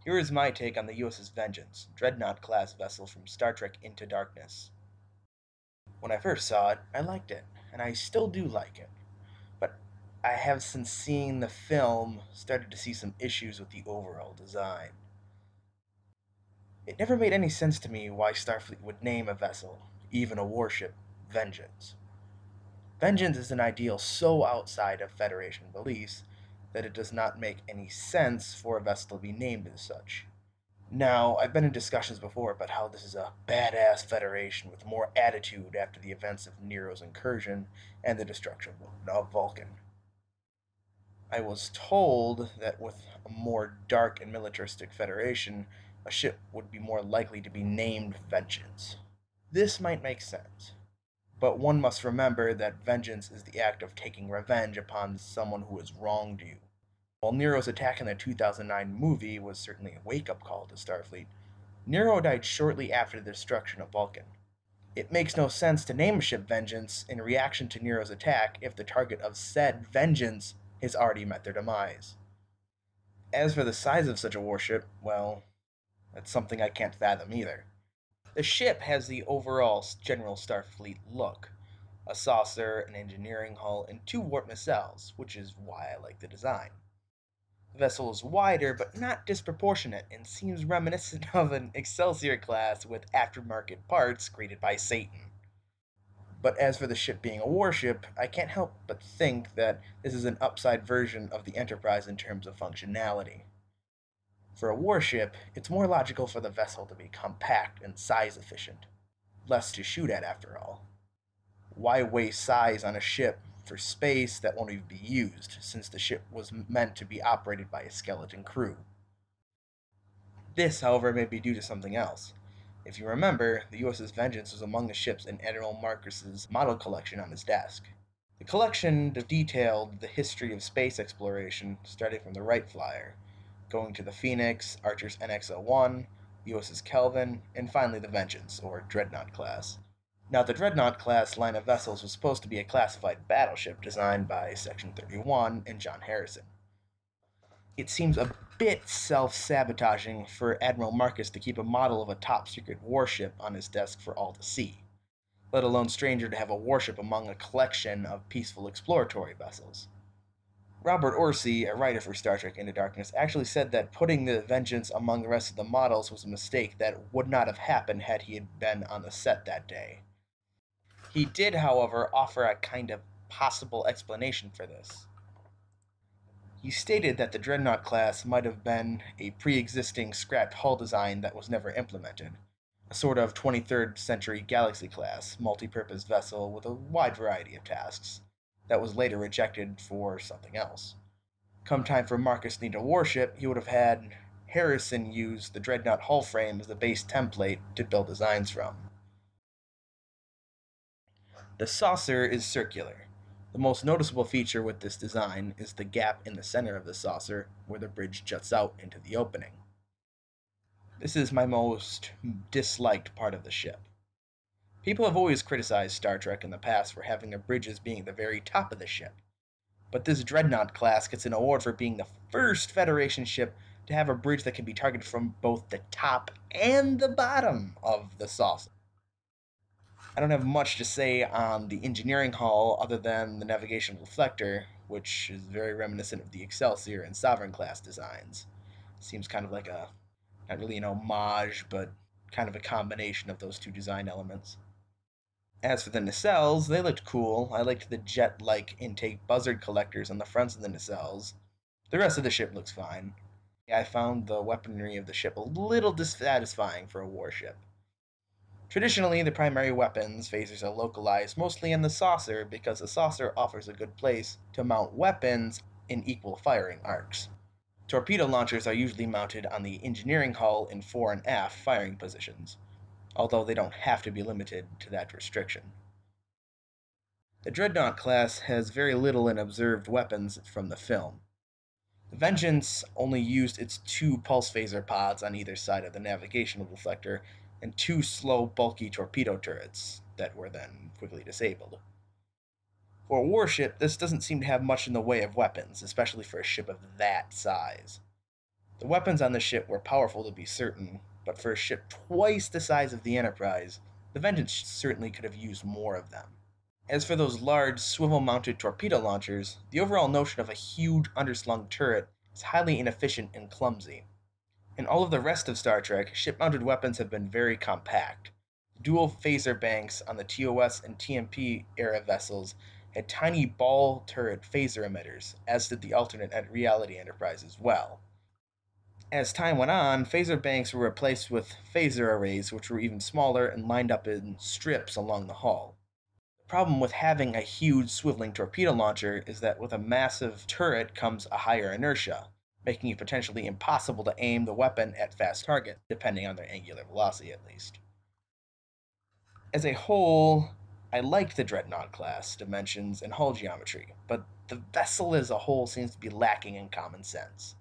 Here is my take on the USS Vengeance, Dreadnought-class vessel from Star Trek Into Darkness. When I first saw it, I liked it, and I still do like it. But I have, since seeing the film, started to see some issues with the overall design. It never made any sense to me why Starfleet would name a vessel, even a warship, Vengeance. Vengeance is an ideal so outside of Federation beliefs that it does not make any sense for a vessel to be named as such. Now, I've been in discussions before about how this is a badass Federation with more attitude after the events of Nero's incursion and the destruction of Vulcan. I was told that with a more dark and militaristic Federation, a ship would be more likely to be named Vengeance. This might make sense, but one must remember that vengeance is the act of taking revenge upon someone who has wronged you. While Nero's attack in the 2009 movie was certainly a wake-up call to Starfleet, Nero died shortly after the destruction of Vulcan. It makes no sense to name a ship Vengeance in reaction to Nero's attack if the target of said vengeance has already met their demise. As for the size of such a warship, well, that's something I can't fathom either. The ship has the overall general Starfleet look, a saucer, an engineering hull, and two warp nacelles, which is why I like the design. The vessel is wider, but not disproportionate, and seems reminiscent of an Excelsior-class with aftermarket parts created by Satan. But as for the ship being a warship, I can't help but think that this is an upside version of the Enterprise in terms of functionality. For a warship, it's more logical for the vessel to be compact and size efficient, less to shoot at after all. Why waste size on a ship for space that won't even be used, since the ship was meant to be operated by a skeleton crew? This, however, may be due to something else. If you remember, the USS Vengeance was among the ships in Admiral Marcus's model collection on his desk. The collection detailed the history of space exploration, starting from the Wright Flyer, going to the Phoenix, Archer's NX-01, USS Kelvin, and finally the Vengeance, or Dreadnought class. Now, the Dreadnought-class line of vessels was supposed to be a classified battleship designed by Section 31 and John Harrison. It seems a bit self-sabotaging for Admiral Marcus to keep a model of a top-secret warship on his desk for all to see, let alone stranger to have a warship among a collection of peaceful exploratory vessels. Robert Orci, a writer for Star Trek Into Darkness, actually said that putting the Vengeance among the rest of the models was a mistake that would not have happened had he had been on the set that day. He did, however, offer a kind of possible explanation for this. He stated that the Dreadnought class might have been a pre-existing scrapped hull design that was never implemented, a sort of 23rd century Galaxy class, multi-purpose vessel with a wide variety of tasks, that was later rejected for something else. Come time for Marcus to need a warship, he would have had Harrison use the Dreadnought hull frame as the base template to build designs from. The saucer is circular. The most noticeable feature with this design is the gap in the center of the saucer where the bridge juts out into the opening. This is my most disliked part of the ship. People have always criticized Star Trek in the past for having their bridges being at the very top of the ship, but this Dreadnought class gets an award for being the first Federation ship to have a bridge that can be targeted from both the top and the bottom of the saucer. I don't have much to say on the engineering hull other than the navigation reflector, which is very reminiscent of the Excelsior and Sovereign class designs. Seems kind of like a, not really an homage, but kind of a combination of those two design elements. As for the nacelles, they looked cool. I liked the jet-like intake buzzard collectors on the fronts of the nacelles. The rest of the ship looks fine. I found the weaponry of the ship a little dissatisfying for a warship. Traditionally, the primary weapons phasers are localized mostly in the saucer because the saucer offers a good place to mount weapons in equal firing arcs. Torpedo launchers are usually mounted on the engineering hull in fore and aft firing positions, although they don't have to be limited to that restriction. The Dreadnought class has very little in observed weapons from the film. The Vengeance only used its two pulse phaser pods on either side of the navigational reflector and two slow, bulky torpedo turrets that were then quickly disabled. For a warship, this doesn't seem to have much in the way of weapons, especially for a ship of that size. The weapons on the ship were powerful to be certain, but for a ship twice the size of the Enterprise, the Vengeance certainly could have used more of them. As for those large, swivel-mounted torpedo launchers, the overall notion of a huge underslung turret is highly inefficient and clumsy. In all of the rest of Star Trek, ship-mounted weapons have been very compact. Dual phaser banks on the TOS and TMP era vessels had tiny ball turret phaser emitters, as did the alternate reality Enterprise as well. As time went on, phaser banks were replaced with phaser arrays, which were even smaller and lined up in strips along the hull. The problem with having a huge swiveling torpedo launcher is that with a massive turret comes a higher inertia, making it potentially impossible to aim the weapon at fast targets, depending on their angular velocity at least. As a whole, I like the Dreadnought class dimensions and hull geometry, but the vessel as a whole seems to be lacking in common sense.